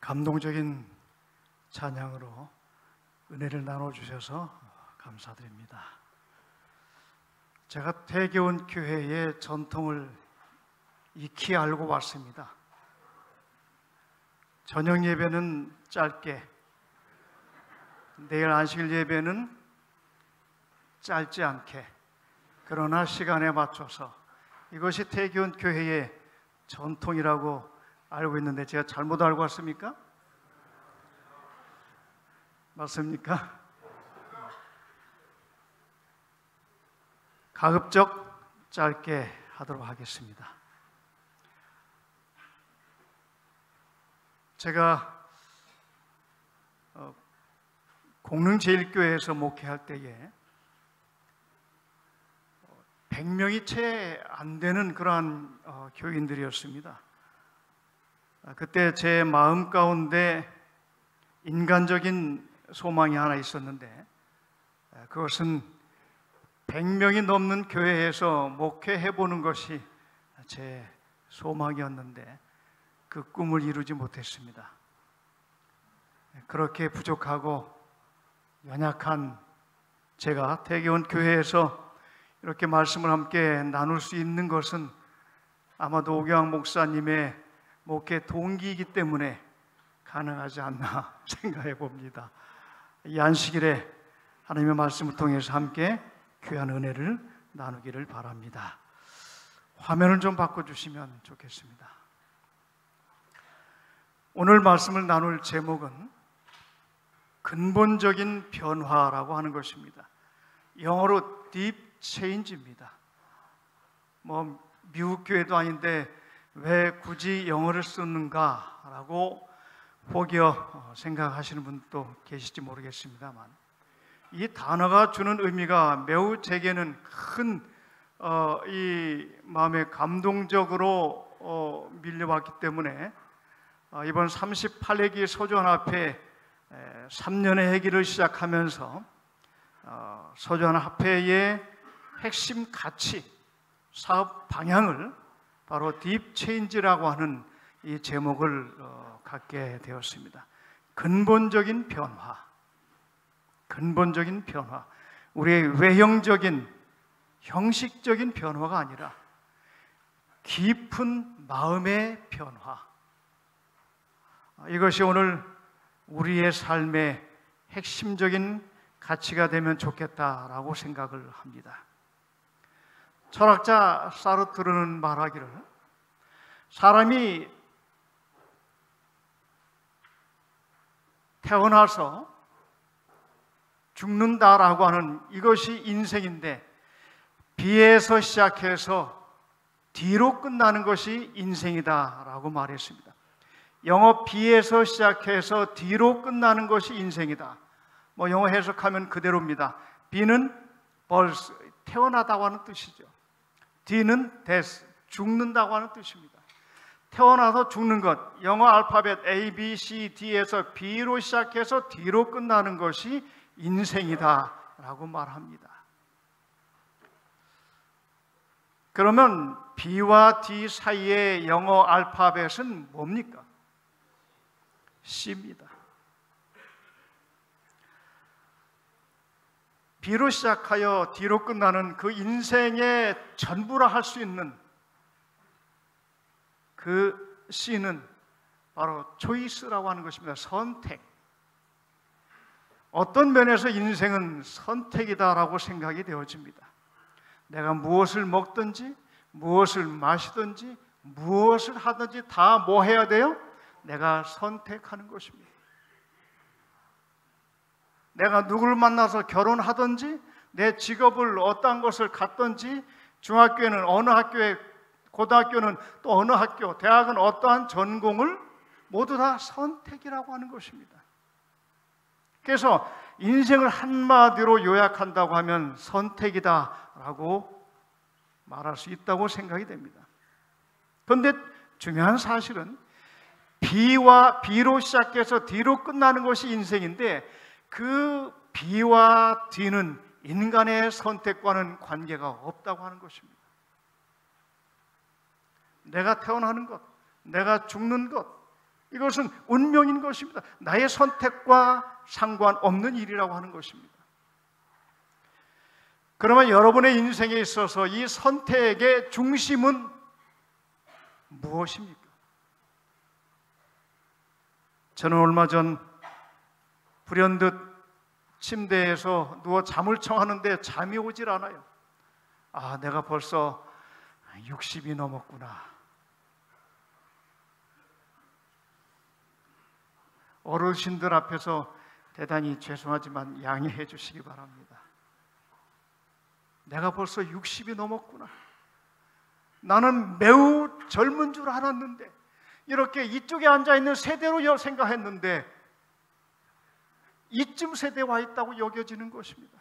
감동적인 찬양으로 은혜를 나눠주셔서 감사드립니다. 제가 태교원 교회의 전통을 익히 알고 왔습니다. 저녁 예배는 짧게, 내일 안식일 예배는 짧지 않게, 그러나 시간에 맞춰서, 이것이 태교원 교회의 전통이라고 알고 있는데 제가 잘못 알고 왔습니까? 맞습니까? 가급적 짧게 하도록 하겠습니다. 제가 공릉제일교회에서 목회할 때에 100명이 채 안 되는 그러한 교인들이었습니다. 그때 제 마음 가운데 인간적인 소망이 하나 있었는데, 그것은 100명이 넘는 교회에서 목회해보는 것이 제 소망이었는데 그 꿈을 이루지 못했습니다. 그렇게 부족하고 연약한 제가 태교원 교회에서 이렇게 말씀을 함께 나눌 수 있는 것은 아마도 오경학 목사님의 목회 동기이기 때문에 가능하지 않나 생각해 봅니다. 이 안식일에 하나님의 말씀을 통해서 함께 귀한 은혜를 나누기를 바랍니다. 화면을 좀 바꿔주시면 좋겠습니다. 오늘 말씀을 나눌 제목은 근본적인 변화라고 하는 것입니다. 영어로 deep change입니다. 미국 교회도 아닌데 왜 굳이 영어를 쓰는가라고 혹여 생각하시는 분도 계실지 모르겠습니다만, 이 단어가 주는 의미가 매우 제게는 큰 이 마음에 감동적으로 밀려왔기 때문에 이번 38회기 소조원 앞에 3년의 회기를 시작하면서 소조원 합회의 핵심 가치, 사업 방향을 바로 딥 체인지라고 하는 이 제목을 갖게 되었습니다. 근본적인 변화, 근본적인 변화. 우리의 외형적인, 형식적인 변화가 아니라 깊은 마음의 변화. 이것이 오늘 우리의 삶의 핵심적인 가치가 되면 좋겠다라고 생각을 합니다. 철학자 사르트르는 말하기를, 사람이 태어나서 죽는다라고 하는 이것이 인생인데, B에서 시작해서 D로 끝나는 것이 인생이다라고 말했습니다. 영어 B에서 시작해서 D로 끝나는 것이 인생이다. 영어 해석하면 그대로입니다. B는 벌써 태어나다고 하는 뜻이죠. D는 death, 죽는다고 하는 뜻입니다. 태어나서 죽는 것, 영어 알파벳 A, B, C, D에서 B로 시작해서 D로 끝나는 것이 인생이다라고 말합니다. 그러면 B와 D 사이의 영어 알파벳은 뭡니까? C입니다. B로 시작하여 D로 끝나는 그 인생의 전부라 할 수 있는 그 C는 바로 초이스라고 하는 것입니다. 선택. 어떤 면에서 인생은 선택이다라고 생각이 되어집니다. 내가 무엇을 먹든지, 무엇을 마시든지, 무엇을 하든지 다 뭐 해야 돼요? 내가 선택하는 것입니다. 내가 누구를 만나서 결혼하든지, 내 직업을 어떠한 것을 갖든지, 중학교에는 어느 학교에, 고등학교는 또 어느 학교, 대학은 어떠한 전공을 모두 다 선택이라고 하는 것입니다. 그래서 인생을 한마디로 요약한다고 하면 선택이다라고 말할 수 있다고 생각이 됩니다. 그런데 중요한 사실은 B로 시작해서 D로 끝나는 것이 인생인데, 그 B와 D는 인간의 선택과는 관계가 없다고 하는 것입니다. 내가 태어나는 것, 내가 죽는 것, 이것은 운명인 것입니다. 나의 선택과 상관없는 일이라고 하는 것입니다. 그러면 여러분의 인생에 있어서 이 선택의 중심은 무엇입니까? 저는 얼마 전 불현듯 침대에서 누워 잠을 청하는데 잠이 오질 않아요. 아, 내가 벌써 60이 넘었구나. 어르신들 앞에서 대단히 죄송하지만 양해해 주시기 바랍니다. 내가 벌써 60이 넘었구나. 나는 매우 젊은 줄 알았는데, 이렇게 이쪽에 앉아있는 세대로 생각했는데 이쯤 세대에 와 있다고 여겨지는 것입니다.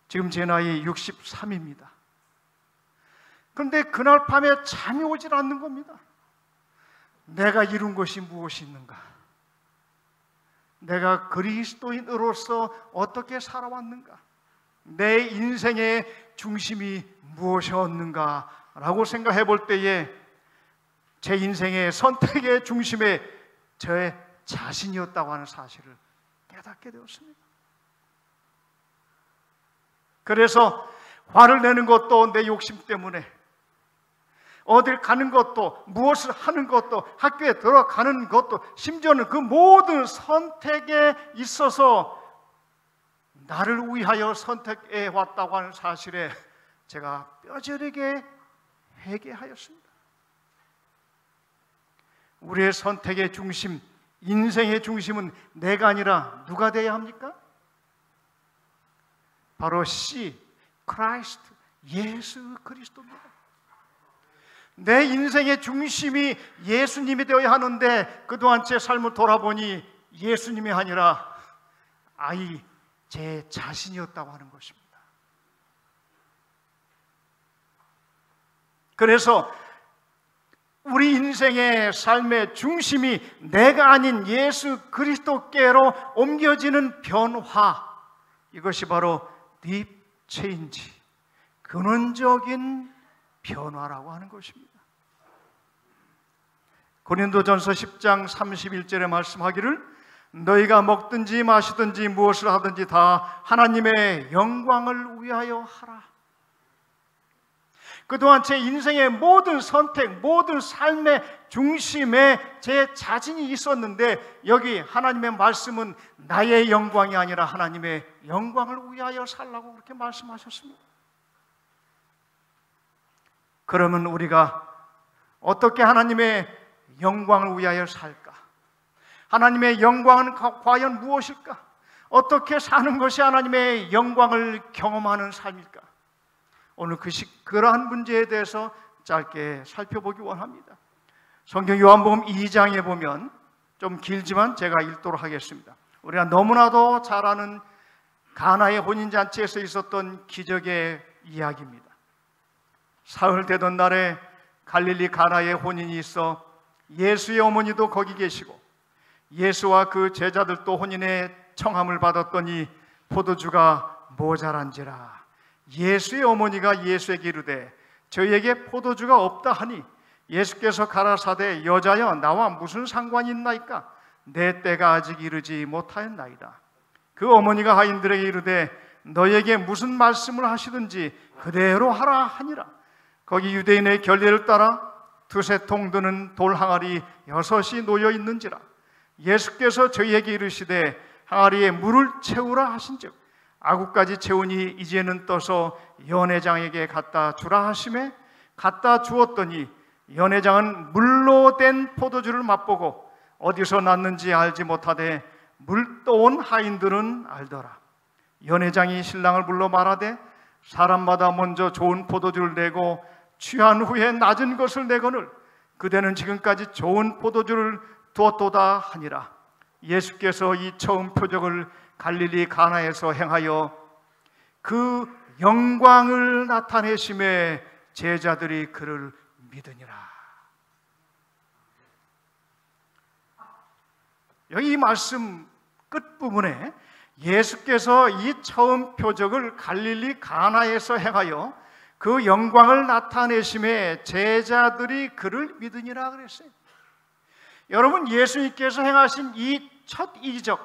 지금 제 나이 63입니다. 그런데 그날 밤에 잠이 오질 않는 겁니다. 내가 이룬 것이 무엇이 있는가? 내가 그리스도인으로서 어떻게 살아왔는가? 내 인생의 중심이 무엇이었는가? 라고 생각해 볼 때에 제 인생의 선택의 중심에 저의 자신이었다고 하는 사실을 깨닫게 되었습니다. 그래서 화를 내는 것도 내 욕심 때문에, 어딜 가는 것도, 무엇을 하는 것도, 학교에 들어가는 것도, 심지어는 그 모든 선택에 있어서 나를 위하여 선택해 왔다고 하는 사실에 제가 뼈저리게 회개하였습니다. 우리의 선택의 중심, 인생의 중심은 내가 아니라 누가 되어야 합니까? 바로 크라이스트, 예수 그리스도입니다. 내 인생의 중심이 예수님이 되어야 하는데, 그동안 제 삶을 돌아보니 예수님이 아니라 제 자신이었다고 하는 것입니다. 그래서 우리 인생의 삶의 중심이 내가 아닌 예수 그리스도께로 옮겨지는 변화, 이것이 바로 딥 체인지, 근원적인 변화라고 하는 것입니다. 고린도전서 10장 31절에 말씀하기를 너희가 먹든지 마시든지 무엇을 하든지 다 하나님의 영광을 위하여 하라. 그동안 제 인생의 모든 선택, 모든 삶의 중심에 제 자신이 있었는데, 여기 하나님의 말씀은 나의 영광이 아니라 하나님의 영광을 위하여 살라고 그렇게 말씀하셨습니다. 그러면 우리가 어떻게 하나님의 영광을 위하여 살까? 하나님의 영광은 과연 무엇일까? 어떻게 사는 것이 하나님의 영광을 경험하는 삶일까? 오늘 그러한 문제에 대해서 짧게 살펴보기 원합니다. 성경 요한복음 2장에 보면, 좀 길지만 제가 읽도록 하겠습니다. 우리가 너무나도 잘 아는 가나의 혼인잔치에서 있었던 기적의 이야기입니다. 사흘 되던 날에 갈릴리 가나의 혼인이 있어 예수의 어머니도 거기 계시고 예수와 그 제자들도 혼인의 청함을 받았더니 포도주가 모자란지라. 예수의 어머니가 예수에게 이르되 저희에게 포도주가 없다 하니 예수께서 가라사대 여자여 나와 무슨 상관이 있나이까? 내 때가 아직 이르지 못하였나이다. 그 어머니가 하인들에게 이르되 너에게 무슨 말씀을 하시든지 그대로 하라 하니라. 거기 유대인의 결례를 따라 두세 통 드는 돌 항아리 6이 놓여 있는지라. 예수께서 저희에게 이르시되 항아리에 물을 채우라 하신즉 아구까지 채우니 이제는 떠서 연회장에게 갖다 주라 하시매 갖다 주었더니 연회장은 물로 된 포도주를 맛보고 어디서 났는지 알지 못하되 물 떠온 하인들은 알더라. 연회장이 신랑을 불러 말하되 사람마다 먼저 좋은 포도주를 내고 취한 후에 낮은 것을 내거늘 그대는 지금까지 좋은 포도주를 두었도다 하니라. 예수께서 이 처음 표적을 갈릴리 가나에서 행하여 그 영광을 나타내심에 제자들이 그를 믿으니라. 여기 이 말씀 끝부분에 예수께서 이 처음 표적을 갈릴리 가나에서 행하여 그 영광을 나타내심에 제자들이 그를 믿으니라 그랬어요. 여러분, 예수님께서 행하신 이 첫 이적,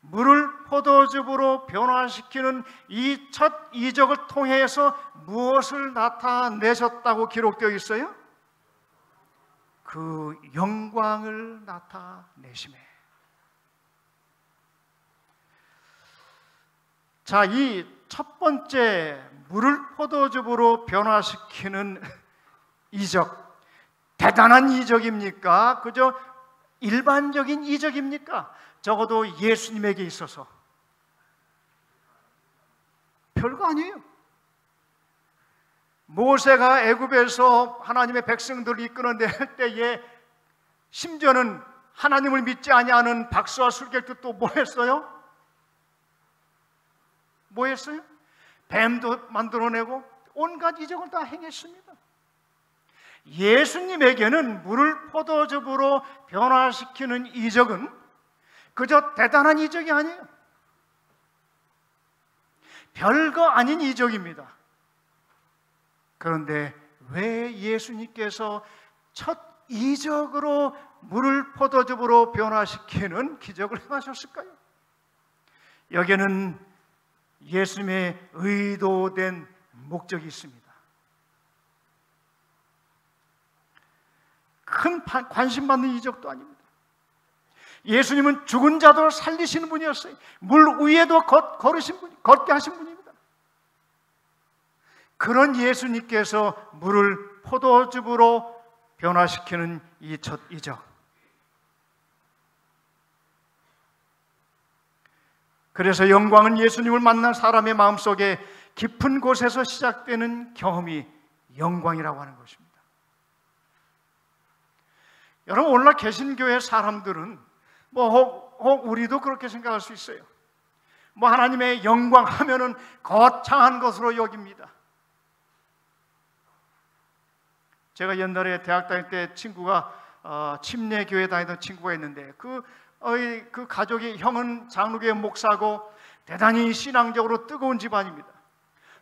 물을 포도즙으로 변화시키는 이 첫 이적을 통해서 무엇을 나타내셨다고 기록되어 있어요? 그 영광을 나타내심에. 자, 이 첫 번째 물을 포도즙으로 변화시키는 이적, 대단한 이적입니까? 그저 일반적인 이적입니까? 적어도 예수님에게 있어서 별거 아니에요. 모세가 애굽에서 하나님의 백성들을 이끌어낼 때에 심지어는 하나님을 믿지 아니하는 박수와 술객도 또 뭐 했어요? 뭐 했어요? 뱀도 만들어내고 온갖 이적을 다 행했습니다. 예수님에게는 물을 포도즙으로 변화시키는 이적은 그저 대단한 이적이 아니에요. 별거 아닌 이적입니다. 그런데 왜 예수님께서 첫 이적으로 물을 포도즙으로 변화시키는 기적을 행하셨을까요? 여기에는 예수님의 의도된 목적이 있습니다. 큰 관심 받는 이적도 아닙니다. 예수님은 죽은 자도 살리시는 분이었어요. 물 위에도 걷게 하신 분입니다. 그런 예수님께서 물을 포도즙으로 변화시키는 이 첫 이적, 그래서 영광은 예수님을 만난 사람의 마음속에 깊은 곳에서 시작되는 경험이 영광이라고 하는 것입니다. 여러분, 오늘날 개신교회 사람들은 혹 우리도 그렇게 생각할 수 있어요. 하나님의 영광 하면은 거창한 것으로 여깁니다. 제가 옛날에 대학 다닐 때 친구가 침례교회 다니던 친구가 있는데 그 가족이, 형은 장로교회 목사고 대단히 신앙적으로 뜨거운 집안입니다.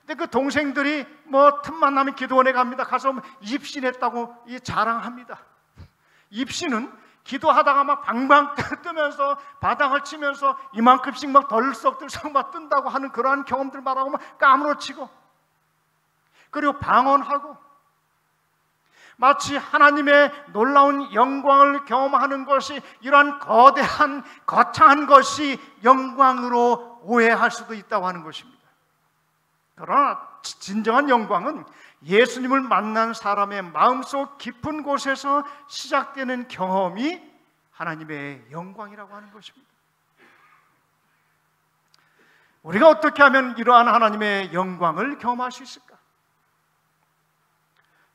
근데 그 동생들이 틈만 나면 기도원에 갑니다. 가서 입신했다고 자랑합니다. 입신은 기도하다가 막 방방 뜨면서 바닥을 치면서 이만큼씩 막 덜썩덜썩 막 뜬다고 하는 그러한 경험들 말하고 막 까무러치고, 그리고 방언하고, 마치 하나님의 놀라운 영광을 경험하는 것이 이러한 거대한 거창한 것이 영광으로 오해할 수도 있다고 하는 것입니다. 그러나 진정한 영광은 예수님을 만난 사람의 마음속 깊은 곳에서 시작되는 경험이 하나님의 영광이라고 하는 것입니다. 우리가 어떻게 하면 이러한 하나님의 영광을 경험할 수 있을까?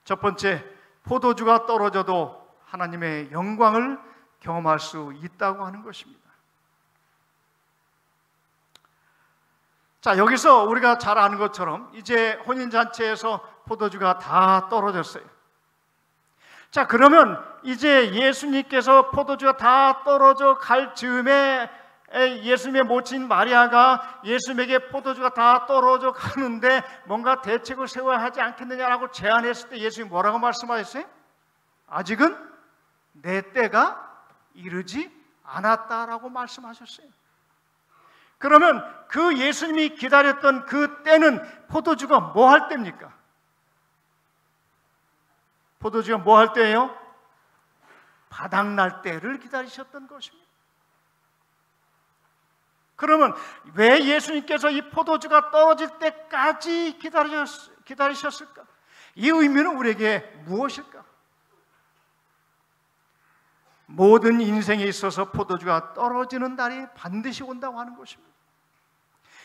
첫 번째, 포도주가 떨어져도 하나님의 영광을 경험할 수 있다고 하는 것입니다. 자, 여기서 우리가 잘 아는 것처럼 이제 혼인잔치에서 포도주가 다 떨어졌어요. 자, 그러면 이제 예수님께서 포도주가 다 떨어져 갈 즈음에 예수님의 모친 마리아가 예수님에게 포도주가 다 떨어져 가는데 뭔가 대책을 세워야 하지 않겠느냐라고 제안했을 때 예수님이 뭐라고 말씀하셨어요? 아직은 내 때가 이르지 않았다라고 말씀하셨어요. 그러면 그 예수님이 기다렸던 그 때는 포도주가 뭐 할 때입니까? 포도주가 뭐 할 때예요? 바닥날 때를 기다리셨던 것입니다. 그러면 왜 예수님께서 이 포도주가 떨어질 때까지 기다리셨을까? 이 의미는 우리에게 무엇일까? 모든 인생에 있어서 포도주가 떨어지는 날이 반드시 온다고 하는 것입니다.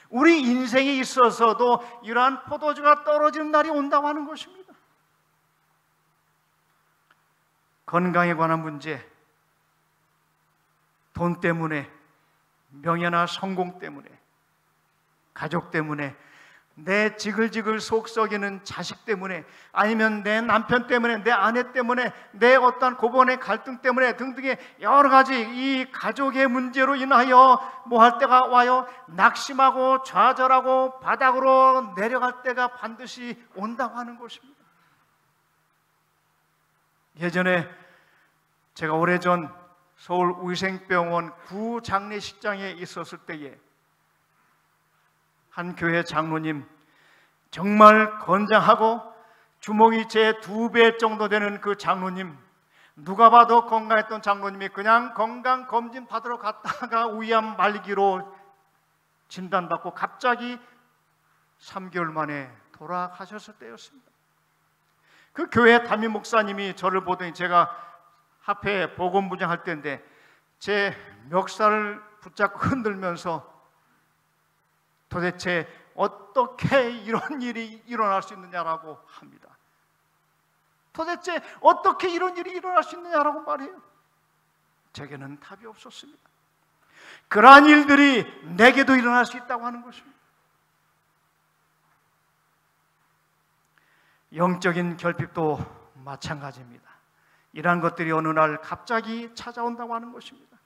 우리 인생에 있어서도 이러한 포도주가 떨어지는 날이 온다고 하는 것입니다. 건강에 관한 문제, 돈 때문에, 명예나 성공 때문에, 가족 때문에, 내 지글지글 속 썩이는 자식 때문에, 아니면 내 남편 때문에, 내 아내 때문에, 내 어떠한 고번의 갈등 때문에 등등의 여러 가지 이 가족의 문제로 인하여 뭐 할 때가 와요. 낙심하고 좌절하고 바닥으로 내려갈 때가 반드시 온다고 하는 것입니다. 예전에 제가 오래전 서울위생병원 구장례식장에 있었을 때에 한 교회 장로님, 정말 건장하고 주먹이 제 2배 정도 되는 그 장로님, 누가 봐도 건강했던 장로님이 그냥 건강검진 받으러 갔다가 위암 말기로 진단받고 갑자기 3개월 만에 돌아가셨을 때였습니다. 그 교회 담임 목사님이 저를 보더니, 제가 합회 보건부장할 때인데 제 멱살을 붙잡고 흔들면서 도대체 어떻게 이런 일이 일어날 수 있느냐라고 합니다. 도대체 어떻게 이런 일이 일어날 수 있느냐라고 말해요. 제게는 답이 없었습니다. 그러한 일들이 내게도 일어날 수 있다고 하는 것입니다. 영적인 결핍도 마찬가지입니다. 이러한 것들이 어느 날 갑자기 찾아온다고 하는 것입니다.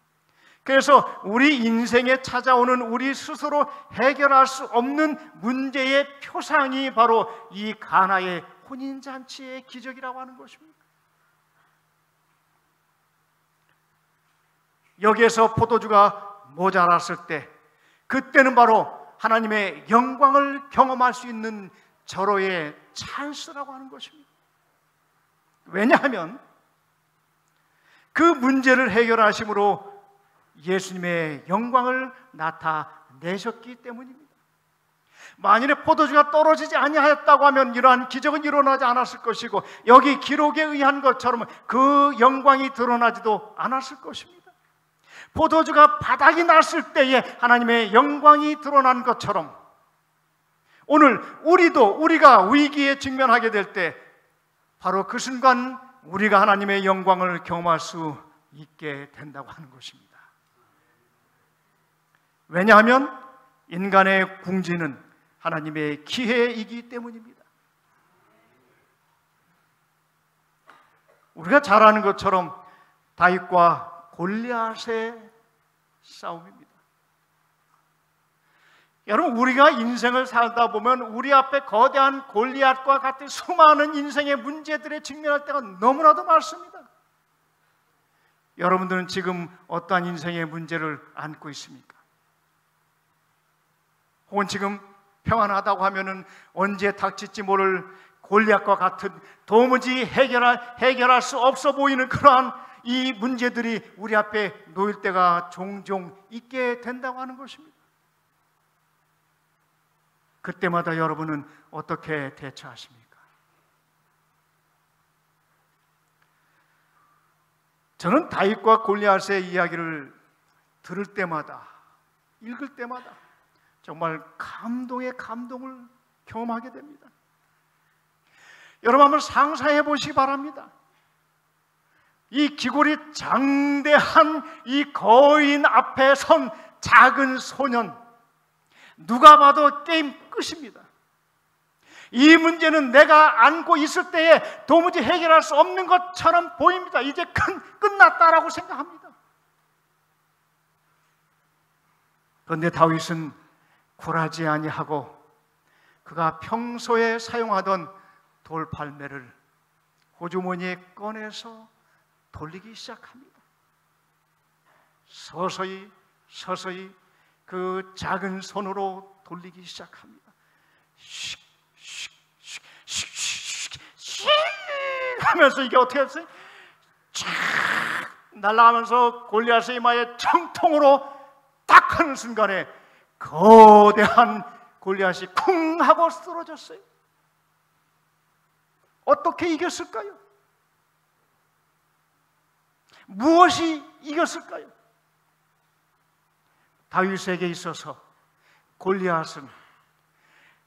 그래서 우리 인생에 찾아오는 우리 스스로 해결할 수 없는 문제의 표상이 바로 이 가나의 혼인잔치의 기적이라고 하는 것입니다. 여기에서 포도주가 모자랐을 때, 그때는 바로 하나님의 영광을 경험할 수 있는 절호의 찬스라고 하는 것입니다. 왜냐하면 그 문제를 해결하심으로 예수님의 영광을 나타내셨기 때문입니다. 만일에 포도주가 떨어지지 아니하였다고 하면 이러한 기적은 일어나지 않았을 것이고, 여기 기록에 의한 것처럼 그 영광이 드러나지도 않았을 것입니다. 포도주가 바닥이 났을 때에 하나님의 영광이 드러난 것처럼 오늘 우리가 위기에 직면하게 될 때 바로 그 순간 우리가 하나님의 영광을 경험할 수 있게 된다고 하는 것입니다. 왜냐하면 인간의 궁지는 하나님의 기회이기 때문입니다. 우리가 잘 아는 것처럼 다윗과 골리앗의 싸움입니다. 여러분, 우리가 인생을 살다 보면 우리 앞에 거대한 골리앗과 같은 수많은 인생의 문제들에 직면할 때가 너무나도 많습니다. 여러분들은 지금 어떠한 인생의 문제를 안고 있습니까? 혹은 지금 평안하다고 하면은 언제 닥칠지 모를 골리앗과 같은 도무지 해결할 수 없어 보이는 그러한 이 문제들이 우리 앞에 놓일 때가 종종 있게 된다고 하는 것입니다. 그때마다 여러분은 어떻게 대처하십니까? 저는 다윗과 골리앗의 이야기를 들을 때마다, 읽을 때마다 정말 감동의 감동을 경험하게 됩니다. 여러분 한번 상상해 보시기 바랍니다. 이 기골이 장대한 이 거인 앞에 선 작은 소년, 누가 봐도 게임 끝입니다. 이 문제는 내가 안고 있을 때에 도무지 해결할 수 없는 것처럼 보입니다. 이제 끝났다라고 생각합니다. 그런데 다윗은 굴하지 아니하고 그가 평소에 사용하던 돌팔매를 호주머니에 꺼내서 돌리기 시작합니다. 서서히 그 작은 손으로 돌리기 시작합니다. 씩 하면서 이게 어떻게 했어요? 쫙 날아가면서 골리앗의 이마에 정통으로 딱 하는 순간에 거대한 골리앗이 쿵 하고 쓰러졌어요. 어떻게 이겼을까요? 무엇이 이겼을까요? 다윗에게 있어서 골리앗은,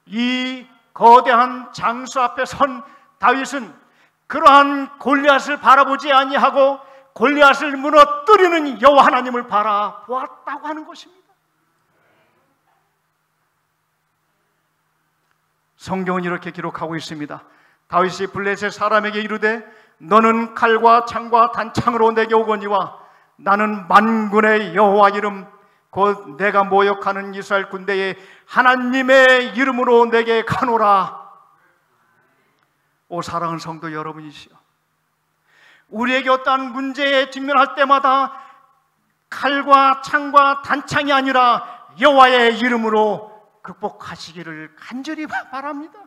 이 거대한 장수 앞에 선 다윗은 그러한 골리앗을 바라보지 아니하고 골리앗을 무너뜨리는 여호와 하나님을 바라보았다고 하는 것입니다. 성경은 이렇게 기록하고 있습니다. 다윗이 블레셋 사람에게 이르되 너는 칼과 창과 단창으로 내게 오거니와 나는 만군의 여호와 이름 곧 내가 모욕하는 이스라엘 군대의 하나님의 이름으로 내게 가노라. 오 사랑하는 성도 여러분이시여, 우리에게 어떠한 문제에 직면할 때마다 칼과 창과 단창이 아니라 여호와의 이름으로 극복하시기를 간절히 바랍니다.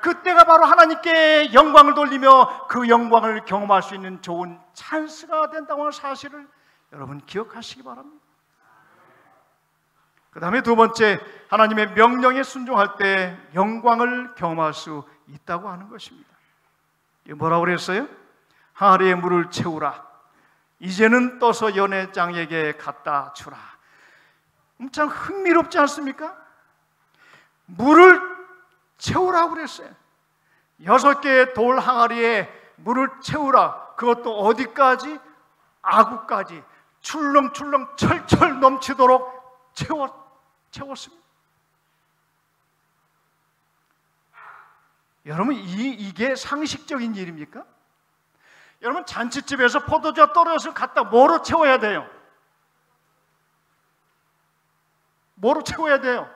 그때가 바로 하나님께 영광을 돌리며 그 영광을 경험할 수 있는 좋은 찬스가 된다고 하는 사실을 여러분 기억하시기 바랍니다. 그 다음에 두 번째, 하나님의 명령에 순종할 때 영광을 경험할 수 있다고 하는 것입니다. 뭐라고 그랬어요? 항아리에 물을 채우라. 이제는 떠서 연회장에게 갖다 주라. 참 흥미롭지 않습니까? 물을 채우라고 그랬어요. 6개의 돌 항아리에 물을 채우라. 그것도 어디까지? 아구까지 출렁출렁 철철 넘치도록 채웠습니다. 여러분, 이게 상식적인 일입니까? 여러분, 잔치집에서 포도주가 떨어져서 갖다 뭐로 채워야 돼요? 뭐로 채워야 돼요?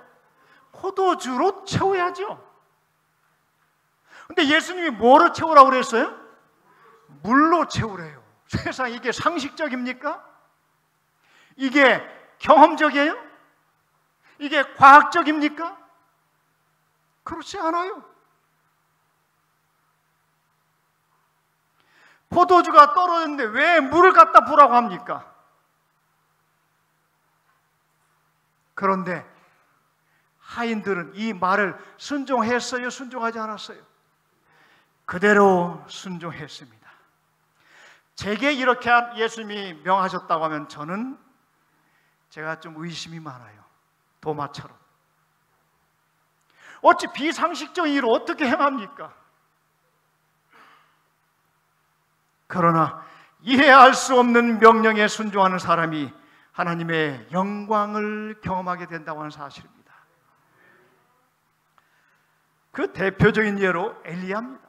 포도주로 채워야죠. 근데 예수님이 뭐로 채우라고 그랬어요? 물로 채우래요. 세상, 이게 상식적입니까? 이게 경험적이에요? 이게 과학적입니까? 그렇지 않아요. 포도주가 떨어졌는데 왜 물을 갖다 부라고 합니까? 그런데 하인들은 이 말을 순종했어요? 순종하지 않았어요? 그대로 순종했습니다. 제게 이렇게 예수님이 명하셨다고 하면 제가 좀 의심이 많아요. 도마처럼. 어찌 비상식적인 일을 어떻게 행합니까? 그러나 이해할 수 없는 명령에 순종하는 사람이 하나님의 영광을 경험하게 된다고 하는 사실입니다. 그 대표적인 예로 엘리야입니다.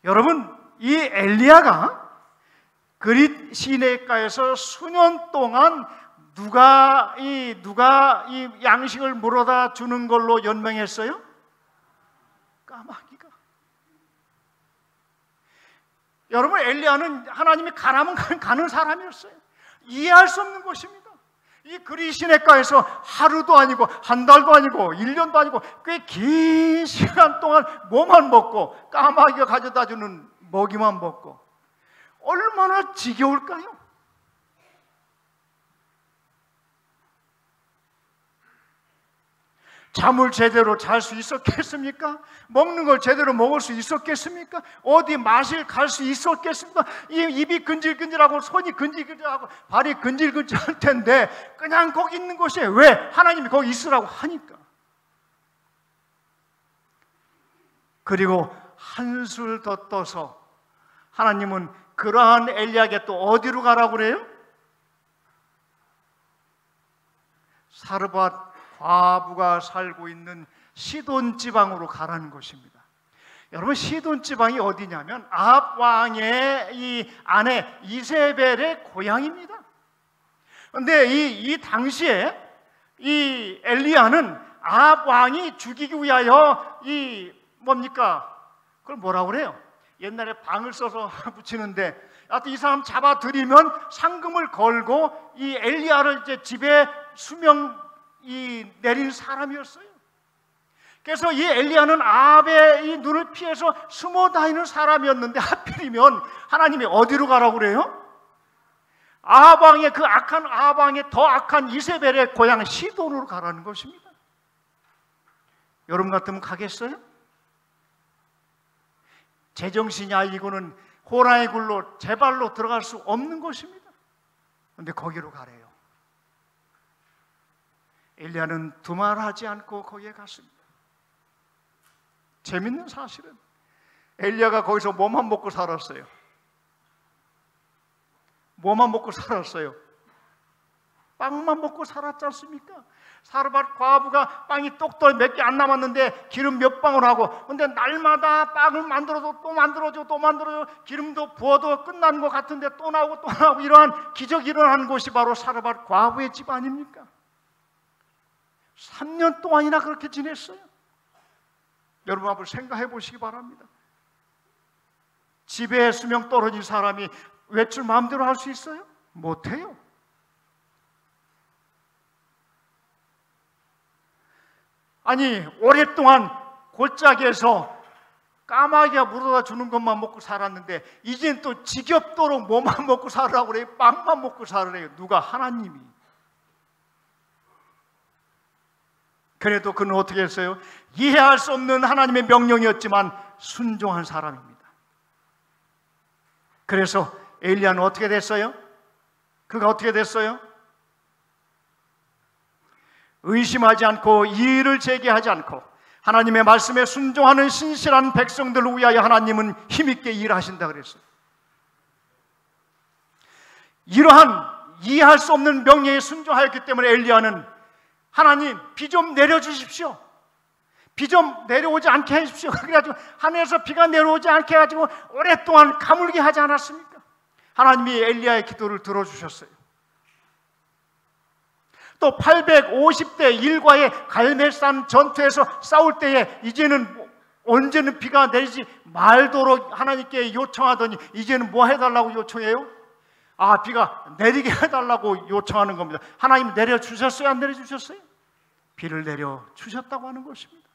여러분, 이 엘리야가 그릿 시내가에서 수년 동안 누가 이 양식을 물어다 주는 걸로 연명했어요? 까마귀가. 여러분, 엘리야는 하나님이 가라면 가는 사람이었어요. 이해할 수 없는 것입니다. 이 그릿 시내가에서 하루도 아니고 한 달도 아니고 1년도 아니고 꽤 긴 시간 동안 뭐만 먹고 까마귀가 가져다 주는 먹이만 먹고 얼마나 지겨울까요? 잠을 제대로 잘 수 있었겠습니까? 먹는 걸 제대로 먹을 수 있었겠습니까? 어디 마실 갈 수 있었겠습니까? 입이 근질근질하고 손이 근질근질하고 발이 근질근질할 텐데 그냥 거기 있는 것이 왜? 하나님이 거기 있으라고 하니까. 그리고 한술 더 떠서 하나님은 그러한 엘리야에게 또 어디로 가라고 그래요? 사르밧 과부가 살고 있는 시돈 지방으로 가라는 것입니다. 여러분, 시돈 지방이 어디냐면 아합 왕의 이 아내 이세벨의 고향입니다. 그런데 이 당시에 이 엘리야는 아합 왕이 죽이기 위하여 그걸 뭐라고 그래요? 옛날에 방을 써서 붙이는데 하여튼 이 사람 잡아들이면 상금을 걸고 이 엘리야를 이제 집에 내린 사람이었어요. 그래서 이 엘리야는 아합의 이 눈을 피해서 숨어 다니는 사람이었는데 하필이면 하나님이 어디로 가라고 그래요? 아합 왕의 그 악한 아합 왕의 더 악한 이세벨의 고향 시돈으로 가라는 것입니다. 여러분 같으면 가겠어요? 제정신이 아니고는 호랑이 굴로 제 발로 들어갈 수 없는 것입니다. 그런데 거기로 가래요. 엘리야는 두말하지 않고 거기에 갔습니다. 재밌는 사실은 엘리야가 거기서 뭐만 먹고 살았어요? 뭐만 먹고 살았어요? 빵만 먹고 살았지 않습니까? 사르밧 과부가 빵이 똑똑 몇 개 안 남았는데 기름 몇 방울 하고, 근데 날마다 빵을 만들어도 또 만들어줘 또 만들어줘, 기름도 부어도 끝난 것 같은데 또 나오고 또 나오고, 이러한 기적이 일어난 곳이 바로 사르밧 과부의 집 아닙니까? 3년 동안이나 그렇게 지냈어요. 여러분 한번 생각해 보시기 바랍니다. 집에 수명 떨어진 사람이 외출 마음대로 할 수 있어요? 못해요. 아니, 오랫동안 골짜기에서 까마귀가 물어다 주는 것만 먹고 살았는데 이젠 또 지겹도록 뭐만 먹고 살으라고 그래요? 빵만 먹고 살으래요. 누가? 하나님이. 그래도 그는 어떻게 했어요? 이해할 수 없는 하나님의 명령이었지만 순종한 사람입니다. 그래서 엘리야는 어떻게 됐어요? 그가 어떻게 됐어요? 의심하지 않고 이의를 제기하지 않고 하나님의 말씀에 순종하는 신실한 백성들을 위하여 하나님은 힘있게 일하신다 그랬어요. 이러한 이해할 수 없는 명령에 순종하였기 때문에 엘리야는 하나님, 비 좀 내려주십시오. 비 좀 내려오지 않게 해주십시오. 그래가지고 하늘에서 비가 내려오지 않게 해가지고 오랫동안 가물게 하지 않았습니까? 하나님이 엘리야의 기도를 들어주셨어요. 또 850대 일과의 갈멜산 전투에서 싸울 때에 이제는 언제는 비가 내리지 말도록 하나님께 요청하더니 이제는 뭐 해달라고 요청해요? 아, 비가 내리게 해달라고 요청하는 겁니다. 하나님 내려주셨어요? 안 내려주셨어요? 비를 내려주셨다고 하는 것입니다.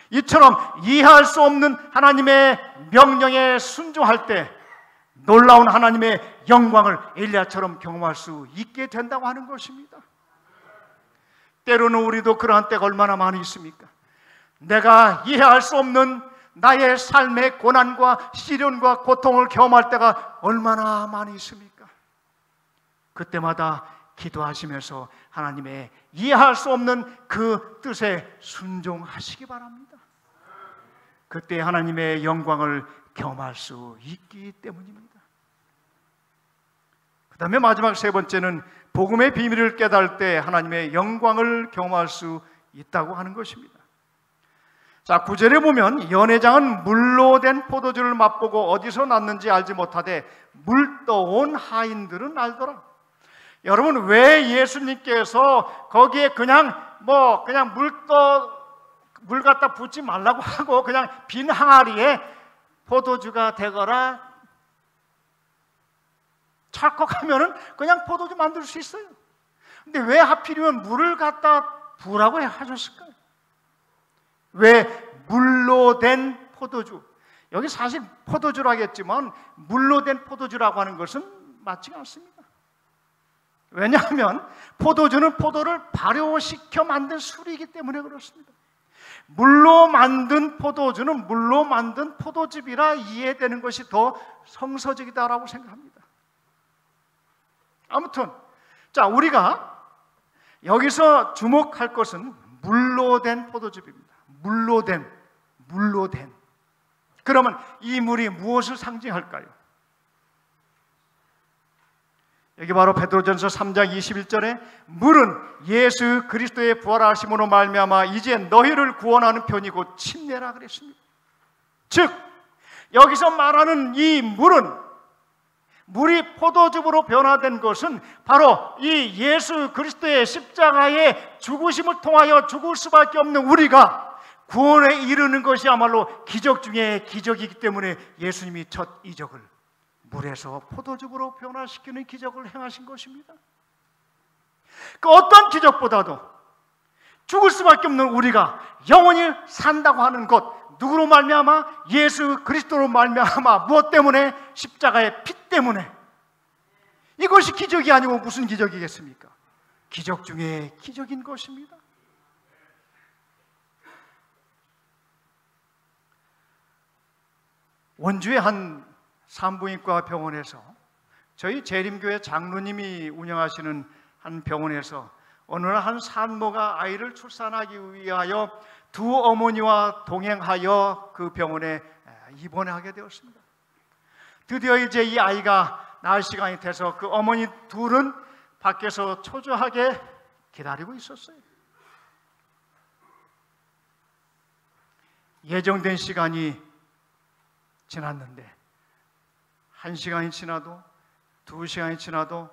이처럼 이해할 수 없는 하나님의 명령에 순종할 때 놀라운 하나님의 영광을 엘리야처럼 경험할 수 있게 된다고 하는 것입니다. 때로는 우리도 그러한 때가 얼마나 많이 있습니까? 내가 이해할 수 없는 나의 삶의 고난과 시련과 고통을 경험할 때가 얼마나 많이 있습니까? 그때마다 기도하시면서 하나님의 이해할 수 없는 그 뜻에 순종하시기 바랍니다. 그때 하나님의 영광을 경험할 수 있기 때문입니다. 그 다음에 마지막 세 번째는 복음의 비밀을 깨달을 때 하나님의 영광을 경험할 수 있다고 하는 것입니다. 자, 9절에 보면 연회장은 물로 된 포도주를 맛보고 어디서 났는지 알지 못하되 물떠온 하인들은 알더라. 여러분, 왜 예수님께서 거기에 그냥 물 갖다 붓지 말라고 하고 그냥 빈 항아리에 포도주가 되거라 착각하면은 그냥 포도주 만들 수 있어요. 근데 왜 하필이면 물을 갖다 부으라고 하셨을까요? 왜 물로 된 포도주? 여기 사실 포도주라겠지만 물로 된 포도주라고 하는 것은 맞지가 않습니다. 왜냐하면 포도주는 포도를 발효시켜 만든 술이기 때문에 그렇습니다. 물로 만든 포도주는 물로 만든 포도즙이라 이해되는 것이 더 성서적이다라고 생각합니다. 아무튼 자, 우리가 여기서 주목할 것은 물로 된 포도즙입니다. 물로 된. 그러면 이 물이 무엇을 상징할까요? 여기 바로 베드로전서 3장 21절에 물은 예수 그리스도의 부활하심으로 말미암아 이제 너희를 구원하는 편이 곧 침례라 그랬습니다. 즉 여기서 말하는 이 물이 포도즙으로 변화된 것은 바로 이 예수 그리스도의 십자가의 죽으심을 통하여 죽을 수밖에 없는 우리가 구원에 이르는 것이야말로 기적 중에 기적이기 때문에 예수님이 첫 이적을 물에서 포도즙으로 변화시키는 기적을 행하신 것입니다. 그 어떤 기적보다도 죽을 수밖에 없는 우리가 영원히 산다고 하는 것, 누구로 말미암아? 예수 그리스도로 말미암아. 무엇 때문에? 십자가의 피 때문에. 이것이 기적이 아니고 무슨 기적이겠습니까? 기적 중에 기적인 것입니다. 원주의 한 산부인과 병원에서 저희 재림교회 장로님이 운영하시는 한 병원에서 어느 날 한 산모가 아이를 출산하기 위하여 두 어머니와 동행하여 그 병원에 입원하게 되었습니다. 드디어 이제 이 아이가 낳을 시간이 돼서 그 어머니 둘은 밖에서 초조하게 기다리고 있었어요. 예정된 시간이 지났는데 1시간이 지나도 2시간이 지나도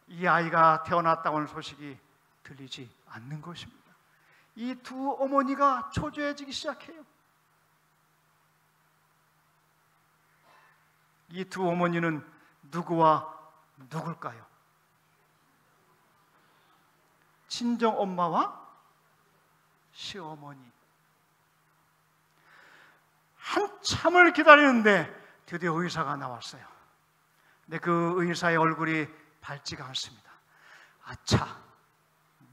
이 아이가 태어났다고 하는 소식이 들리지 않는 것입니다. 이 두 어머니가 초조해지기 시작해요. 이 두 어머니는 누구와 누굴까요? 친정 엄마와 시어머니. 한참을 기다리는데 드디어 의사가 나왔어요. 근데 그 의사의 얼굴이 밝지가 않습니다. 아차,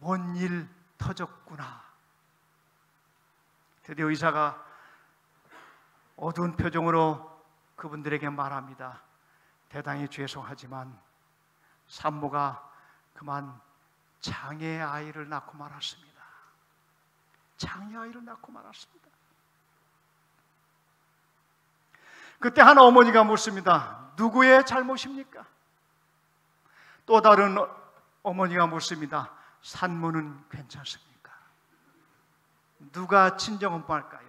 뭔 일 터졌구나. 드디어 의사가 어두운 표정으로 그분들에게 말합니다. 대단히 죄송하지만 산모가 그만 장애 아이를 낳고 말았습니다. 장애 아이를 낳고 말았습니다. 그때 한 어머니가 묻습니다. 누구의 잘못입니까? 또 다른 어머니가 묻습니다. 산모는 괜찮습니까? 누가 친정엄마일까요?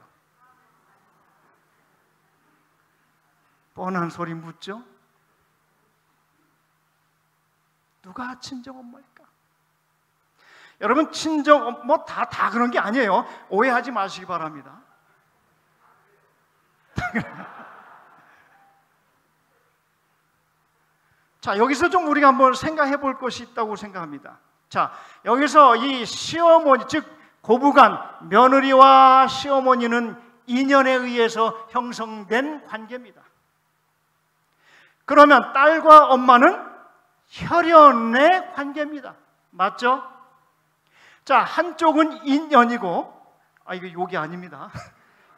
뻔한 소리 묻죠? 누가 친정엄마일까? 여러분, 친정 뭐 다 그런 게 아니에요. 오해하지 마시기 바랍니다. 자, 여기서 좀 우리가 한번 생각해 볼 것이 있다고 생각합니다. 자, 여기서 이 시어머니, 즉 고부간, 며느리와 시어머니는 인연에 의해서 형성된 관계입니다. 그러면 딸과 엄마는 혈연의 관계입니다. 맞죠? 자, 한쪽은 인연이고, 이거 욕이 아닙니다.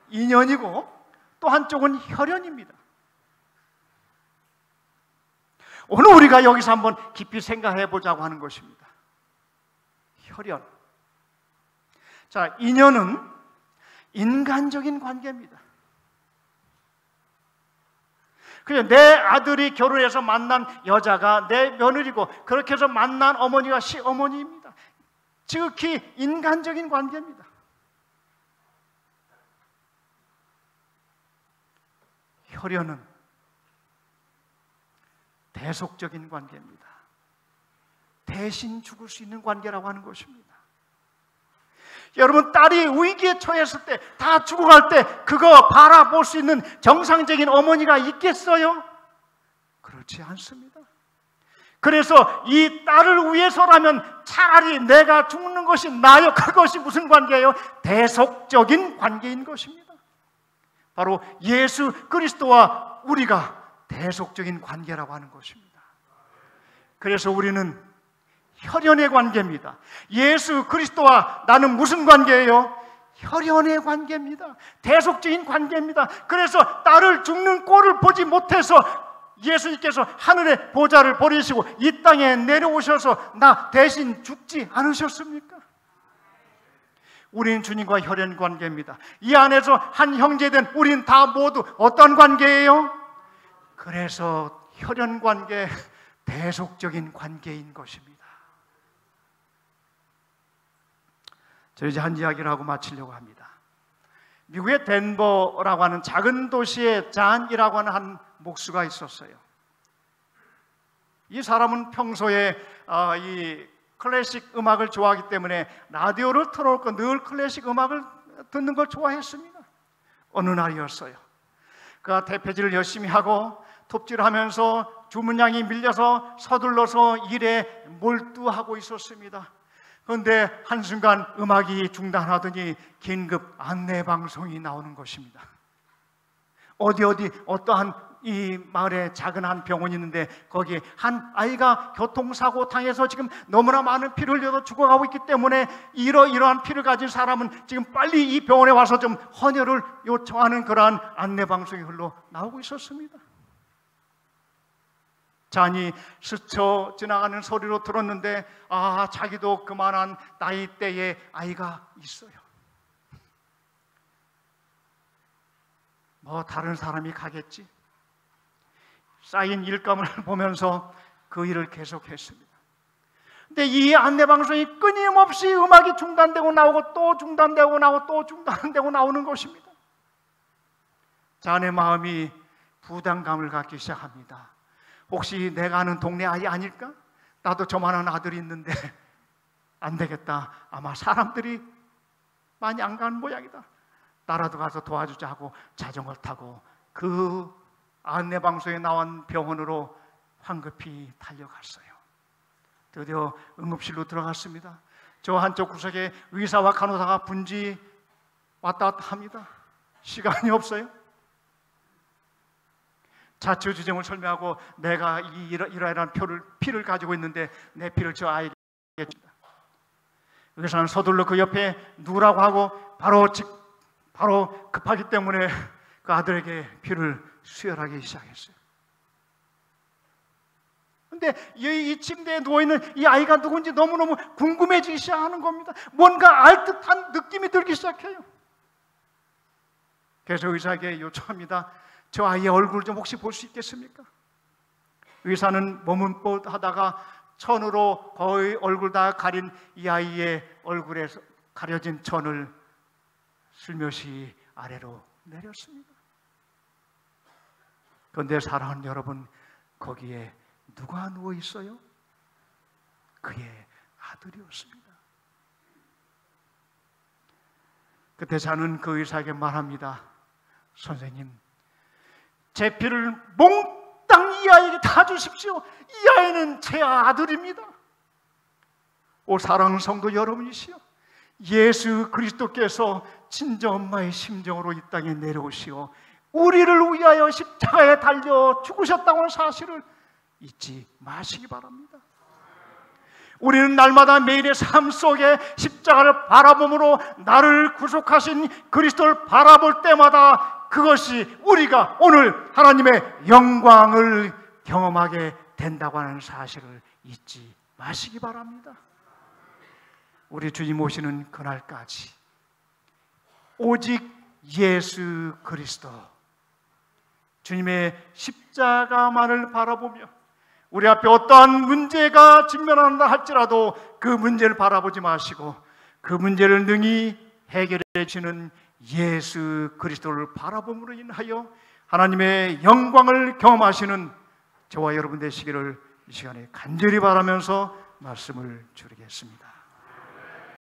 인연이고, 또 한쪽은 혈연입니다. 오늘 우리가 여기서 한번 깊이 생각해 보자고 하는 것입니다. 혈연. 자, 인연은 인간적인 관계입니다. 그냥 내 아들이 결혼해서 만난 여자가 내 며느리고, 그렇게 해서 만난 어머니가 시어머니입니다. 지극히 인간적인 관계입니다. 혈연은 대속적인 관계입니다. 대신 죽을 수 있는 관계라고 하는 것입니다. 여러분, 딸이 위기에 처했을 때, 다 죽어갈 때 그거 바라볼 수 있는 정상적인 어머니가 있겠어요? 그렇지 않습니다. 그래서 이 딸을 위해서라면 차라리 내가 죽는 것이 나아요. 그것이 무슨 관계예요? 대속적인 관계인 것입니다. 바로 예수 그리스도와 우리가 대속적인 관계라고 하는 것입니다. 그래서 우리는 혈연의 관계입니다. 예수 그리스도와 나는 무슨 관계예요? 혈연의 관계입니다. 대속적인 관계입니다. 그래서 딸을 죽는 꼴을 보지 못해서 예수님께서 하늘의 보좌를 버리시고 이 땅에 내려오셔서 나 대신 죽지 않으셨습니까? 우리는 주님과 혈연 관계입니다. 이 안에서 한 형제된 우리는 다 모두 어떤 관계예요? 그래서 혈연 관계, 대속적인 관계인 것입니다. 저 이제 한 이야기를 하고 마치려고 합니다. 미국의 덴버라고 하는 작은 도시에 잔이라고 하는 한 목수가 있었어요. 이 사람은 평소에 이 클래식 음악을 좋아하기 때문에 라디오를 틀어놓고 늘 클래식 음악을 듣는 걸 좋아했습니다. 어느 날이었어요. 그가 대패질을 열심히 하고 톱질하면서 주문량이 밀려서 서둘러서 일에 몰두하고 있었습니다. 그런데 한순간 음악이 중단하더니 긴급 안내방송이 나오는 것입니다. 어떠한 이 마을에 작은 한 병원이 있는데 거기에 한 아이가 교통사고 당해서 지금 너무나 많은 피를 흘려서 죽어가고 있기 때문에 이러한 피를 가진 사람은 지금 빨리 이 병원에 와서 좀 헌혈을 요청하는 그러한 안내방송이 흘러나오고 있었습니다. 잔이 스쳐 지나가는 소리로 들었는데 자기도 그만한 나이대의 아이가 있어요. 뭐 다른 사람이 가겠지. 쌓인 일감을 보면서 그 일을 계속했습니다. 근데 이 안내방송이 끊임없이 음악이 중단되고 나오고 또 중단되고 나오고 또 중단되고 나오는 것입니다. 잔의 마음이 부담감을 갖기 시작합니다. 혹시 내가 아는 동네 아이 아닐까? 나도 저만한 아들이 있는데 안 되겠다. 아마 사람들이 많이 안 가는 모양이다. 나라도 가서 도와주자 하고 자전거를 타고 그 안내방송에 나온 병원으로 황급히 달려갔어요. 드디어 응급실로 들어갔습니다. 저 한쪽 구석에 의사와 간호사가 분지 왔다 갔다 합니다. 시간이 없어요. 자초지종을 설명하고 내가 이러이러한 피를 가지고 있는데 내 피를 저 아이에게 줍니다. 의사는 서둘러 그 옆에 누우라고 하고 바로 급하기 때문에 그 아들에게 피를 수혈하기 시작했어요. 근데 이 침대에 누워있는 이 아이가 누군지 너무너무 궁금해지기 시작하는 겁니다. 뭔가 알 듯한 느낌이 들기 시작해요. 그래서 의사에게 요청합니다. 저 아이의 얼굴 좀 혹시 볼 수 있겠습니까? 의사는 머뭇하다가 천으로 거의 얼굴 다 가린 이 아이의 얼굴에 가려진 천을 슬며시 아래로 내렸습니다. 그런데 사랑하는 여러분, 거기에 누가 누워 있어요? 그의 아들이었습니다. 그때 저는 그 의사에게 말합니다. 선생님, 제 피를 몽땅 이 아이에게 다 주십시오. 이 아이는 제 아들입니다. 오 사랑하는 성도 여러분이시여, 예수 그리스도께서 친정엄마의 심정으로 이 땅에 내려오시어 우리를 위하여 십자가에 달려 죽으셨다고 하는 사실을 잊지 마시기 바랍니다. 우리는 날마다 매일의 삶 속에 십자가를 바라봄으로 나를 구속하신 그리스도를 바라볼 때마다 그것이 우리가 오늘 하나님의 영광을 경험하게 된다고 하는 사실을 잊지 마시기 바랍니다. 우리 주님 오시는 그날까지 오직 예수 그리스도, 주님의 십자가만을 바라보며 우리 앞에 어떠한 문제가 직면한다 할지라도 그 문제를 바라보지 마시고 그 문제를 능히 해결해 주시는 예수 그리스도를 바라봄으로 인하여 하나님의 영광을 경험하시는 저와 여러분 되시기를 이 시간에 간절히 바라면서 말씀을 드리겠습니다.